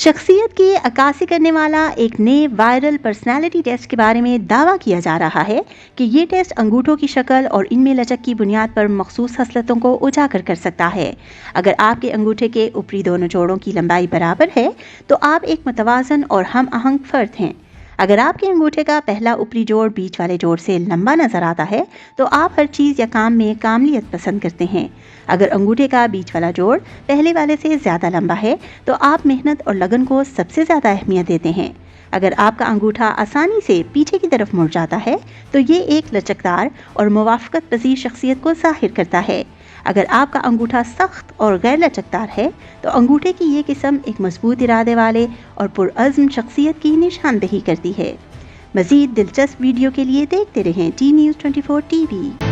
शख्सियत की अक्कासी करने वाला एक नए वायरल पर्सनालिटी टेस्ट के बारे में दावा किया जा रहा है कि ये टेस्ट अंगूठों की शक्ल और इनमें लचक की बुनियाद पर मखसूस खसलतों को उजागर कर सकता है। अगर आपके अंगूठे के ऊपरी दोनों जोड़ों की लंबाई बराबर है तो आप एक मुतवाजन और हम आहंग फर्द हैं। अगर आपके अंगूठे का पहला ऊपरी जोड़ बीच वाले जोड़ से लंबा नजर आता है तो आप हर चीज़ या काम में कामलियत पसंद करते हैं। अगर अंगूठे का बीच वाला जोड़ पहले वाले से ज़्यादा लंबा है तो आप मेहनत और लगन को सबसे ज़्यादा अहमियत देते हैं। अगर आपका अंगूठा आसानी से पीछे की तरफ मुड़ जाता है तो ये एक लचकदार और मुवाफ़क़त पसीर शख्सियत को ज़ाहिर करता है। अगर आपका अंगूठा सख्त और गैर लचकदार है तो अंगूठे की ये किस्म एक मजबूत इरादे वाले और पुरअज़्म शख्सियत की निशानदेही करती है। मज़ीद दिलचस्प वीडियो के लिए देखते रहें टी न्यूज़ 24 TV।